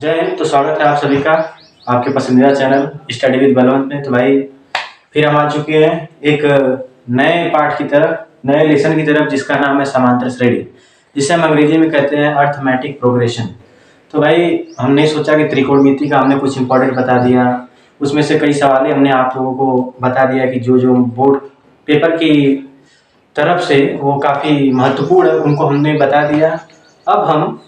जय हिंद। तो स्वागत है आप सभी का आपके पसंदीदा चैनल स्टडी विद बलवंत में। तो भाई फिर हम आ चुके हैं एक नए पार्ट की तरफ, नए लेसन की तरफ, जिसका नाम है समांतर श्रेणी, जिसे हम अंग्रेजी में कहते हैं अर्थमेटिक प्रोग्रेशन। तो भाई हमने सोचा कि त्रिकोणमिति का हमने कुछ इंपॉर्टेंट बता दिया, उसमें से कई सवाल हमने आप लोगों को बता दिया कि जो जो बोर्ड पेपर की तरफ से वो काफ़ी महत्वपूर्ण है, उनको हमने बता दिया। अब हम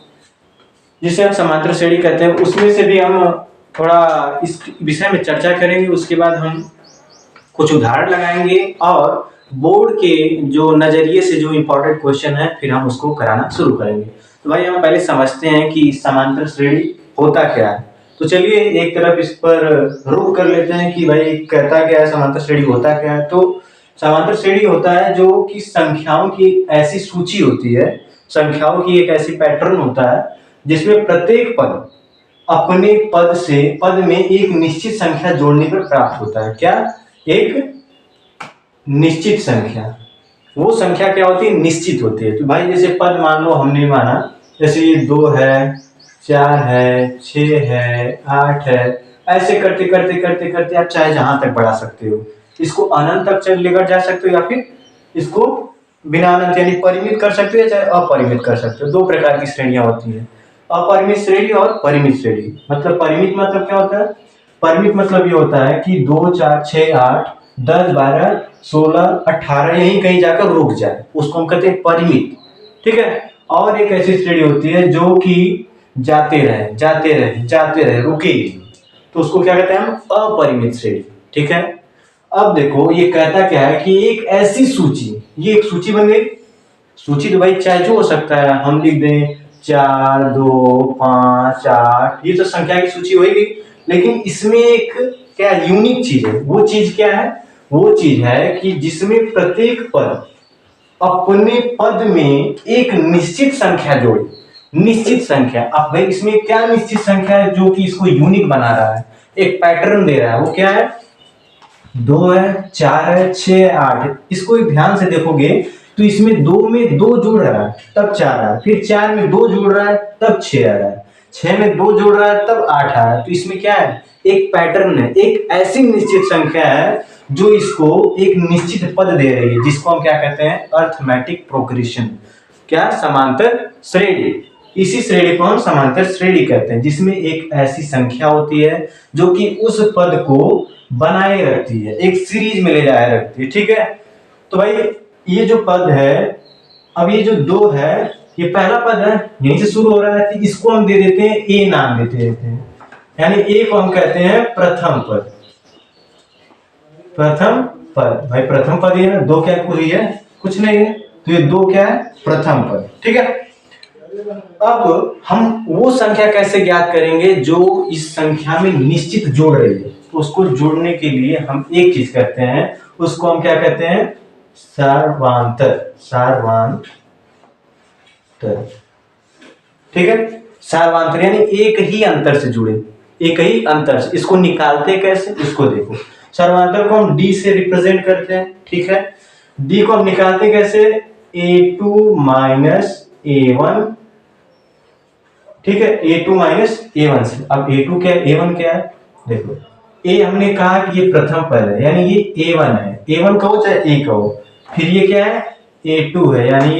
जिसे हम समांतर श्रेणी कहते हैं उसमें से भी हम थोड़ा इस विषय में चर्चा करेंगे। उसके बाद हम कुछ उदाहरण लगाएंगे और बोर्ड के जो नज़रिए से जो इम्पोर्टेंट क्वेश्चन है फिर हम उसको कराना शुरू करेंगे। तो भाई हम पहले समझते हैं कि समांतर श्रेणी होता क्या है। तो चलिए एक तरफ इस पर रुक कर लेते हैं कि भाई कहता क्या है, समांतर श्रेणी होता क्या है। तो समांतर श्रेणी होता है जो कि संख्याओं की ऐसी सूची होती है, संख्याओं की एक ऐसी पैटर्न होता है जिसमें प्रत्येक पद अपने पद में एक निश्चित संख्या जोड़ने पर प्राप्त होता है। क्या? एक निश्चित संख्या। वो संख्या क्या होती है? निश्चित होती है। तो भाई जैसे पद मान लो हमने माना, जैसे ये 2 है, 4 है, 6 है, 8 है, ऐसे करते करते करते करते आप चाहे जहां तक बढ़ा सकते हो। इसको अनंत तक लेकर जा सकते हो या फिर इसको बिना अनंत यानी परिमित कर सकते हो, चाहे अपरिमित कर सकते हो। दो प्रकार की श्रेणियां होती हैं, अपरिमित श्रेणी और परिमित श्रेणी। मतलब परिमित मतलब क्या होता है? परिमित मतलब ये होता है कि 2, 4, 6, 8, 10, 12, 16, 18 यहीं कहीं जाकर रुक जाए, उसको हम कहते हैं परिमित। ठीक है। और एक ऐसी श्रेणी होती है जो कि जाते रहे जाते रहे जाते रहे, रुकेगी, तो उसको क्या कहते हैं हम? अपरिमित श्रेणी। ठीक है। अब देखो ये कहता क्या है कि एक ऐसी सूची, ये एक सूची बन गई। सूची तो भाई चाहे जो हो सकता है, हम लिख दें 4, 2, 5, 8, ये तो संख्या की सूची होगी। लेकिन इसमें एक क्या यूनिक चीज है। वो चीज क्या है? वो चीज है कि जिसमें प्रत्येक पद अपने पद में एक निश्चित संख्या जोड़े। निश्चित संख्या। अब भाई इसमें क्या निश्चित संख्या है जो कि इसको यूनिक बना रहा है, एक पैटर्न दे रहा है? वो क्या है? 2 है, 4 है, 6 है, 8 है। इसको ध्यान से देखोगे तो इसमें 2 में 2 जोड़ रहा है तब 4 आ रहा है, फिर 4 में 2 जोड़ रहा है तब 6 आ रहा है, 6 में 2 जोड़ रहा है तब 8 आ रहा है। तो इसमें क्या है? एक पैटर्न है, एक ऐसी निश्चित संख्या है जो इसको एक निश्चित पद दे रही है, जिसको हम क्या कहते हैं? Arithmetic progression. क्या? समांतर श्रेणी। इसी श्रेणी को हम समांतर श्रेणी कहते हैं, जिसमें एक ऐसी संख्या होती है जो कि उस पद को बनाए रखती है, एक सीरीज में ले जाए रखती है। ठीक है। तो भाई ये जो पद है, अब ये जो 2 है, ये पहला पद है, यहीं से शुरू हो रहा है, तो इसको हम दे देते हैं ए नाम देते रहते हैं, यानी ए को हम कहते हैं प्रथम पद। प्रथम पद। भाई प्रथम पद ये ना, 2 क्या पूरी है? कुछ नहीं है, तो ये 2 क्या है? प्रथम पद। ठीक है। अब हम वो संख्या कैसे ज्ञात करेंगे जो इस संख्या में निश्चित जोड़ रही है? तो उसको जोड़ने के लिए हम एक चीज करते हैं, उसको हम क्या कहते हैं? सर्वांतर। सर्वांतर। ठीक है। सर्वांतर यानी एक ही अंतर से जुड़े, एक ही अंतर से। इसको निकालते कैसे? इसको देखो, सर्वांतर को हम डी से रिप्रेजेंट करते हैं। ठीक है। डी को हम निकालते कैसे? a2 minus a1। ठीक है। a2 माइनस a1 से। अब a2 क्या है, a1 क्या है? देखो, a हमने कहा कि ये प्रथम पद है, यानी ये a1 है। a1 कहो चाहे a कहो। फिर ये क्या है? a2 है, यानी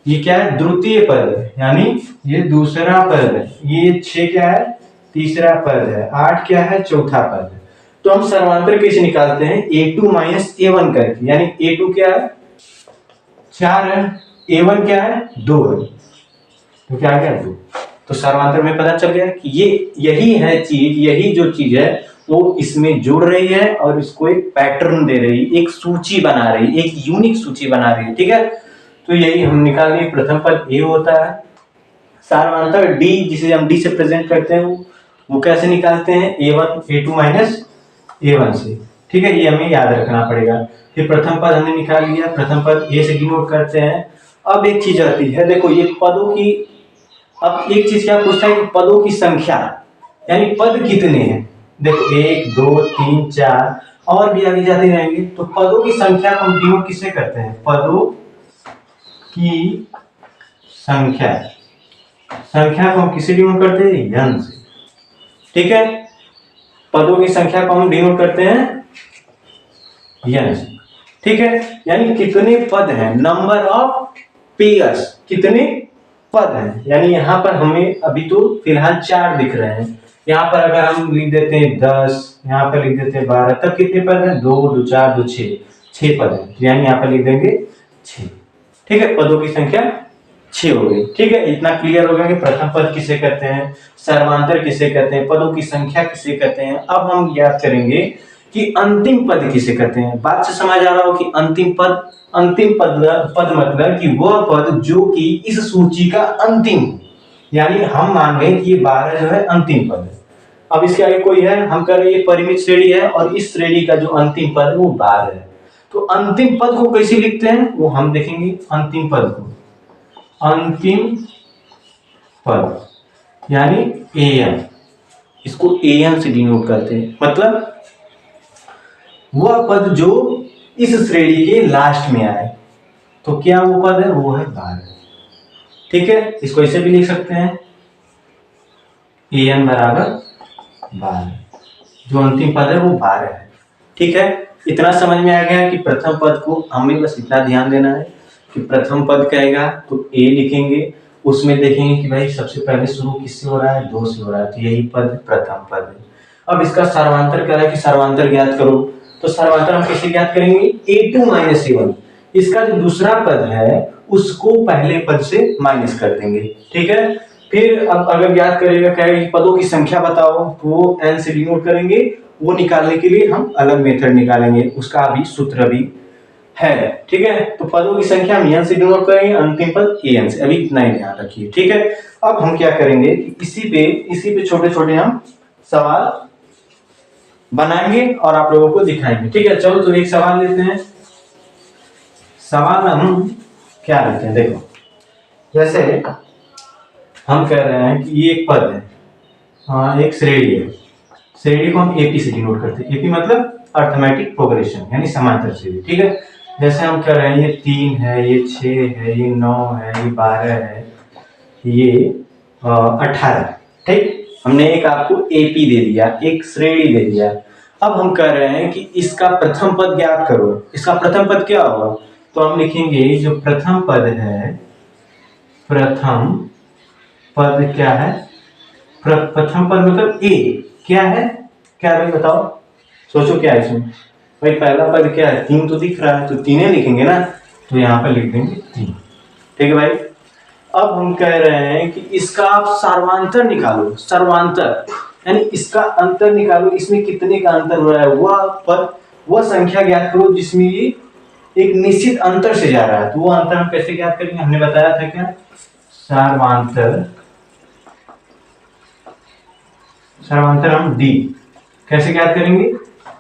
ये क्या है? द्वितीय पद है, यानी ये दूसरा पद है। ये 6 क्या है? तीसरा पद है। 8 क्या है? चौथा पद है। तो हम सर्वांतर कैसे निकालते हैं? a2 माइनस a1 करके, यानी a2 क्या है? 4 है, a1 क्या है? 2 है, तो क्या आ गया? 2। तो सर्वांतर में पता चल गया कि ये यही है चीज, यही जो चीज है वो इसमें जुड़ रही है और इसको एक पैटर्न दे रही है, एक सूची बना रही है, एक यूनिक सूची बना रही है। ठीक है। तो यही हम निकाल लिए, प्रथम पद ए होता है। सर्वांतर डी, जिसे हम डी से प्रेजेंट करते हैं, वो कैसे निकालते हैं? a1 a2 माइनस a1 से। ठीक है। ये हमें याद रखना पड़ेगा। फिर प्रथम पद हमने निकाल लिया, प्रथम पद ए से डिनोट करते हैं। अब एक चीज आती है, देखो ये पदों की, अब एक चीज क्या पूछता है कि पदों की संख्या, यानी पद कितने हैं। देखो 1, 2, 3, 4 और भी आगे जाते रहेंगे। तो पदों की संख्या को हम डिनोट किससे करते हैं? पदों की संख्या। संख्या को हम किससे डिनोट करते हैं? n से। ठीक है, पदों की संख्या को हम डिनोट करते हैं n से। ठीक है, यानी कितने पद हैं, नंबर ऑफ पेयर्स, कितने पद हैं। यानी यहाँ पर हमें अभी तो फिलहाल 4 दिख रहे हैं। यहाँ पर अगर हम लिख देते हैं 10, यहाँ पर लिख देते हैं 12, तब कितने पद हैं? 2 2 4 2 6, 6 पद हैं। तो यानी यहाँ पर लिख देंगे 6। ठीक है, पदों की संख्या 6 हो गई। ठीक है, इतना क्लियर हो गया कि प्रथम पद किसे कहते हैं, सर्वांतर किसे कहते हैं, पदों की संख्या किसे कहते हैं। अब हम याद करेंगे कि अंतिम पद किसे कहते हैं। बात से समझ आ रहा हो कि अंतिम पद मतलब कि वह पद जो कि इस सूची का अंतिम, यानी हम मान गए कि ये 12 जो है अंतिम पद है। अब इसके आगे कोई है, हम कह रहे हैं ये परिमित श्रेणी है और इस श्रेणी का जो अंतिम पद है वो 12 है। तो अंतिम पद को कैसे लिखते हैं वो हम देखेंगे। अंतिम पद को, अंतिम पद यानी an, इसको an से डिनोट करते हैं। मतलब वह पद जो इस श्रेणी के लास्ट में आए। तो क्या वो पद है? वो है 12। ठीक है, इसको ऐसे भी लिख सकते हैं an बराबर 12, जो अंतिम पद है वो 12 है। ठीक है, इतना समझ में आ गया कि प्रथम पद को हमें बस इतना ध्यान देना है कि प्रथम पद कहेगा तो a लिखेंगे, उसमें देखेंगे कि भाई सबसे पहले शुरू किससे हो रहा है? 2 से हो रहा है, तो यही पद प्रथम पद है। अब इसका सर्वांतर कह रहा है कि सर्वांतर ज्ञात करो, तो सर्वांतर हम कैसे ज्ञात करेंगे? a2 - a1, इसका जो दूसरा पद है उसको पहले पद से माइनस कर देंगे। ठीक है, फिर अब अगर ज्ञात करेगा कहेगा कि पदों की संख्या बताओ, तो वो n से डिनोट करेंगे। वो निकालने के लिए हम अलग मेथड निकालेंगे, उसका भी सूत्र भी है। ठीक है, तो पदों की संख्या हम n से डिनोट करेंगे, अंतिम पद an से। अभी इतना ही ध्यान रखिए। ठीक है, अब हम क्या करेंगे कि इसी पे छोटे छोटे हम सवाल बनाएंगे और आप लोगों को दिखाएंगे। ठीक है, चलो तो एक सवाल लेते हैं। सवाल हम क्या लेते हैं, देखो जैसे हम कह रहे हैं कि ये एक पद है, हाँ एक श्रेणी है। श्रेणी को हम एपी से डिनोट करते हैं। एपी मतलब अर्थमेटिक प्रोग्रेशन, यानी समांतर श्रेणी। ठीक है, जैसे हम कह रहे हैं ये 3 है, ये 6 है, ये 9 है, ये 12 है, ये 18। ठीक, हमने एक आपको एपी दे दिया, एक श्रेणी दे दिया। अब हम कह रहे हैं कि इसका प्रथम पद ज्ञात करो। इसका प्रथम पद क्या होगा? तो हम लिखेंगे जो प्रथम पद है, प्रथम पद क्या है? प्रथम पद मतलब ए क्या है? क्या है भाई बताओ, सोचो क्या है इसमें। भाई पहला पद क्या है? 3 तो दिख रहा है, तो 3 लिखेंगे ना, तो यहाँ पर लिख देंगे 3। ठीक है भाई, अब हम कह रहे हैं कि इसका आप सर्वांतर निकालो। सर्वांतर यानी इसका अंतर निकालो, इसमें कितने का अंतर हो रहा है, वह पद, वह संख्या ज्ञात करो जिसमें ये एक निश्चित अंतर से जा रहा है। तो वो अंतर हम कैसे ज्ञात करेंगे? हमने बताया था क्या, सर्वांतर। सर्वांतर हम डी कैसे ज्ञात करेंगे?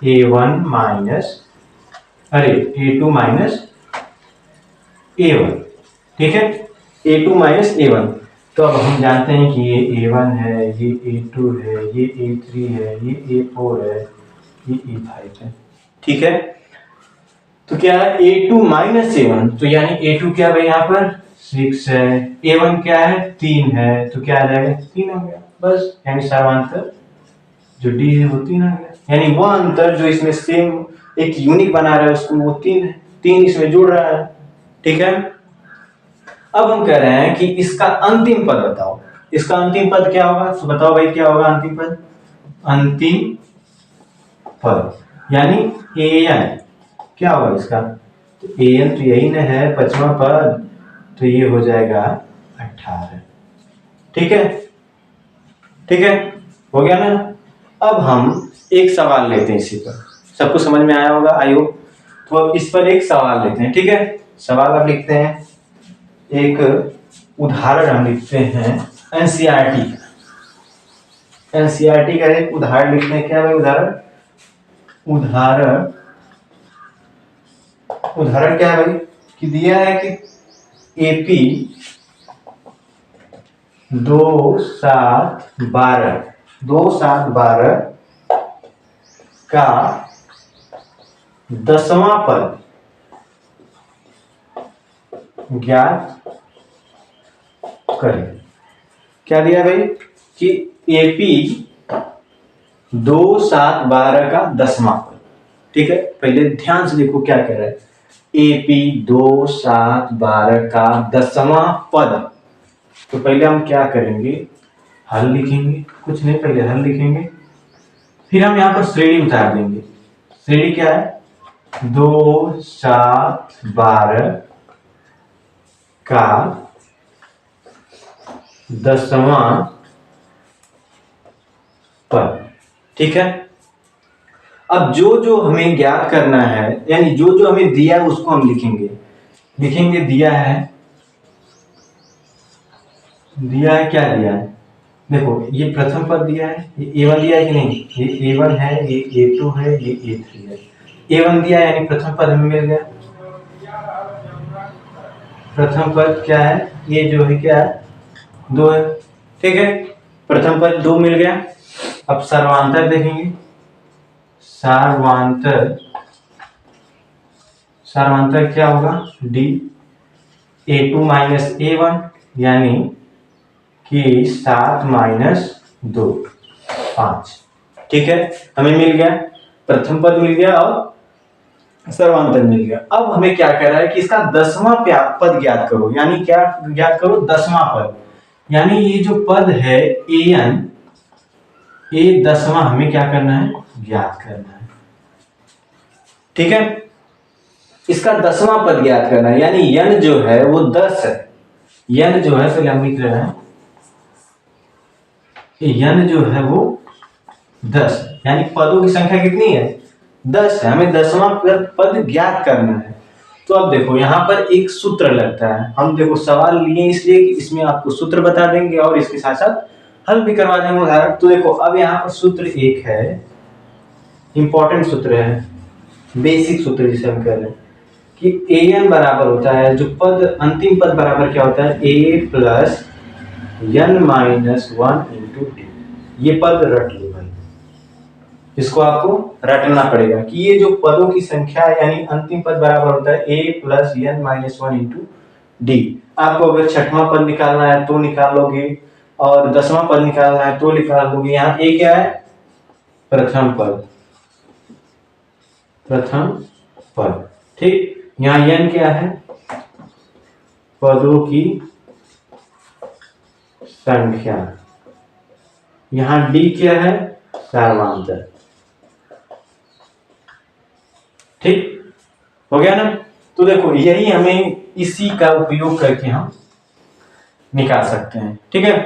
a1 minus a2 minus a1। ठीक है, a2 माइनस a1। तो अब हम जानते हैं कि ये a1 है, ये a2 है, ये a3 है, ये a4 है, ये a5 है। ठीक है, तो क्या है a2 माइनस a1, तो यानी a2 क्या है यहाँ पर 6 है, a1 क्या है 3 है, तो क्या आ जाएगा 3 आ गया बस। यानी सर्वांतर जो डी है वो 3 आ गया, यानी वह अंतर जो इसमें सेम एक यूनिट बना रहा है उसको वो 3 है, 3 इसमें जुड़ रहा है। ठीक है, अब हम कह रहे हैं कि इसका अंतिम पद बताओ। इसका अंतिम पद क्या होगा? तो बताओ भाई क्या होगा अंतिम पद? अंतिम पद यानी an क्या होगा इसका? तो an तो यही ना है 5वां पद, तो ये हो जाएगा 18। ठीक है, ठीक है, हो गया ना। अब हम एक सवाल लेते हैं इसी पर, सबको समझ में आया होगा आई होप। तो अब इस पर एक सवाल लेते हैं। ठीक है, सवाल अब लिखते हैं, एक उदाहरण हम लिखते हैं एनसीईआरटी। एनसीईआरटी का एक उदाहरण लिखते हैं। क्या भाई उदाहरण? उदाहरण क्या है भाई कि दिया है कि एपी 2 7 12 का 10वां पद ज्ञात करें। क्या दिया भाई कि AP 2, 7, 12 का 10वां पद। ठीक है, पहले ध्यान से देखो क्या कह रहा है, AP 2, 7, 12 का 10वां पद। तो पहले हम क्या करेंगे, हल लिखेंगे, कुछ नहीं पहले हल लिखेंगे, फिर हम यहाँ पर श्रेणी उतार देंगे। श्रेणी क्या है, 2, 7, 12 का 10वां पद। ठीक है, अब जो जो हमें ज्ञात करना है, यानी जो जो हमें दिया है उसको हम लिखेंगे। दिया है क्या दिया है, देखो ये प्रथम पद दिया है, ये A1 दिया है कि नहीं, ये A1 है, ये A2 है, ये A3 है। A1 दिया है यानी प्रथम पद हमें मिल गया। प्रथम पद क्या है, ये जो है क्या है, 2 है। ठीक है, प्रथम पद 2 मिल गया। अब सर्वांतर देखेंगे, सर्वांतर क्या होगा, D A2 माइनस A1 यानी कि 7 माइनस 2 5। ठीक है, हमें मिल गया, प्रथम पद मिल गया और सर्वांतर मिल गया। अब हमें क्या कह रहा है कि इसका 10वां पद ज्ञात करो, यानी क्या ज्ञात करो, 10वां पद, यानी ये जो पद है AN, ये 10वां हमें क्या करना है, ज्ञात करना है। ठीक है, इसका 10वां पद ज्ञात करना है, यानी n जो है वो 10 है। n जो है, पहले हम लिख रहे हैं, n जो है वो 10, यानी पदों की संख्या कितनी है, 10 है। हमें 10वां पद ज्ञात करना है। तो अब देखो यहाँ पर एक सूत्र लगता है, हम देखो सवाल लिए इसलिए कि इसमें आपको सूत्र बता देंगे और इसके साथ साथ हल भी करवा देंगे उदाहरण। तो देखो अब यहाँ पर सूत्र एक है, इंपॉर्टेंट सूत्र है, बेसिक सूत्र जिसे हम कह रहे हैं कि AN बराबर होता है, जो पद अंतिम पद बराबर क्या होता है, A plus n minus 1 into D। ये पद रट लो भाई, इसको आपको रटना पड़ेगा कि ये जो पदों की संख्या यानी अंतिम पद बराबर होता है A plus n minus 1 into D। आपको अगर छठवां पद निकालना है तो निकाल लोगे, और 10वां पद निकालना है तो निकाल लोगे। यहाँ A क्या है, प्रथम पद। ठीक, यहाँ n क्या है, पदों की संख्या। यहाँ D क्या है, सर्वांतर। ठीक हो गया ना। तो देखो यही हमें इसी का उपयोग करके हम निकाल सकते हैं। ठीक है,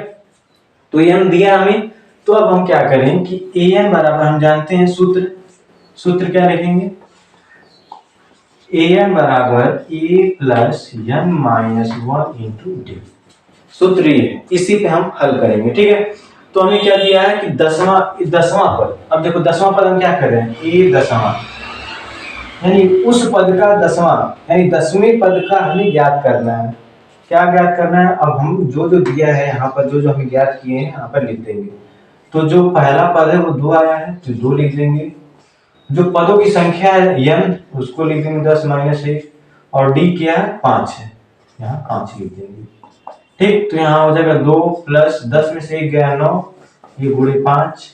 तो n दिया हमें, तो अब हम क्या करें कि AN बराबर, हम जानते हैं सूत्र क्या लिखेंगे, AN बराबर A plus n minus 1 into D। सूत्र ये, इसी पे हम हल करेंगे। ठीक है, तो हमें क्या दिया है कि 10वां पद। अब देखो 10वां पद हम क्या कर रहे हैं, A 10वां, यानी उस पद का 10वां, यानी 10वें पद का हमें ज्ञात करना है। क्या ज्ञात करना है, अब हम जो जो दिया है यहाँ पर, जो जो हमें ज्ञात किए हैं यहाँ पर लिख देंगे। तो जो पहला पद है वो 2 आया है तो 2 लिख देंगे। जो पदों की संख्या है n, उसको लिख देंगे 10 माइनस 1, और D क्या है, 5 है, यहाँ 5 लिख देंगे। ठीक, तो यहाँ हो जाएगा 2 प्लस 10 में से 1 गया 9, ये गुणे 5,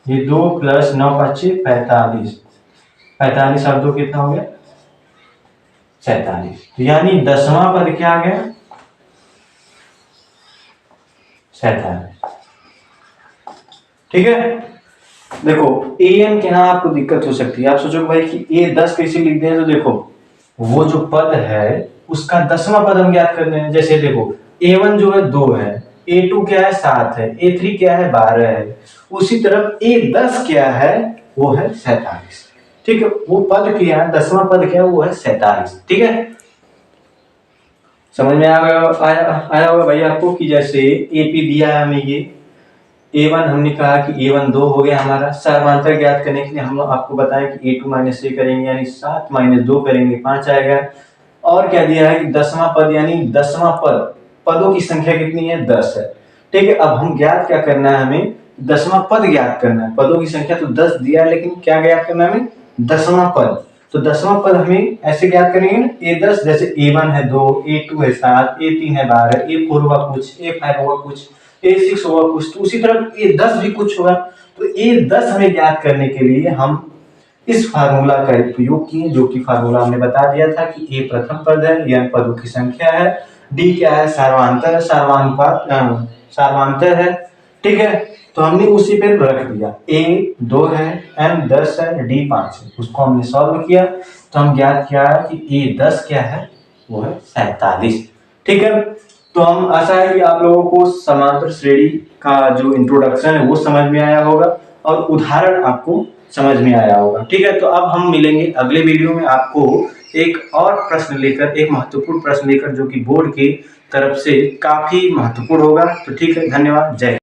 ये 2 प्लस 9 5 45, 45 और 2 कितना हो गया, 47। तो यानी 10वां पद क्या आ गया, 47। ठीक है, देखो AN के यहाँ आपको दिक्कत हो सकती है, आप सोचो भाई कि A 10 कैसे लिख दें, तो देखो वो जो पद है उसका 10वां पद हम ज्ञात करने हैं। जैसे देखो A1 जो है 2 है, A2 क्या है 7 है, A3 क्या है 12 है, उसी तरफ A10 क्या है, वो है 47। ठीक है, वो पद क्या है, 10वां पद क्या है, वो है 47। ठीक है, समझ में आया होगा भाई आपको कि जैसे AP दिया है हमें, ये A1 हमने कहा कि A1 2 हो गया हमारा। सर्वांतर ज्ञात करने के लिए हम आपको बताएं कि A2 माइनस 6 करेंगे, यानी 7 माइनस 2 करेंगे 5 आएगा। और क्या दिया है कि 10वां पद, यानी 10वां पद, पदों की संख्या कितनी है, 10 है। ठीक है, अब हम ज्ञात क्या करना है, हमें 10वां पद ज्ञात करना है। पदों की संख्या तो 10 दिया है, लेकिन क्या ज्ञात करना है हमें, 10वां पद। तो 10वां पद हमें ऐसे ज्ञात करेंगे ना, A10 जैसे A1 है 2, A2 है 7, A3 है 12, A4 होगा कुछ, A5 होगा कुछ। A6 होगा कुछ, तो उसी तरह A10 भी कुछ होगा। तो A10 हमें ज्ञात करने के लिए हम इस फार्मूला का उपयोग किए, जो कि फार्मूला हमने बता दिया था कि A प्रथम पद है, N पदों की संख्या है, D क्या है, सार्वधातुक सार्वधातुक सार्वधातुक है, ठीक है। तो हमने उसी पे रख दिया, A 2 है, M 10 है, D 5 है, उसको हमने सॉल्व किया तो हम ज्ञात किया कि A10 क्या है, वो है 47, ठीक है। तो हम आशा है कि आप लोगों को समांतर श्रेणी का जो इंट्रोडक्शन है वो समझ में आया होगा और उदाहरण आपको समझ में आया होगा, ठीक है। तो अब हम मिलेंगे अगले वीडियो में आपको एक और प्रश्न लेकर, एक महत्वपूर्ण प्रश्न लेकर, जो कि बोर्ड की तरफ से काफी महत्वपूर्ण होगा। तो ठीक है, धन्यवाद, जय हिंद।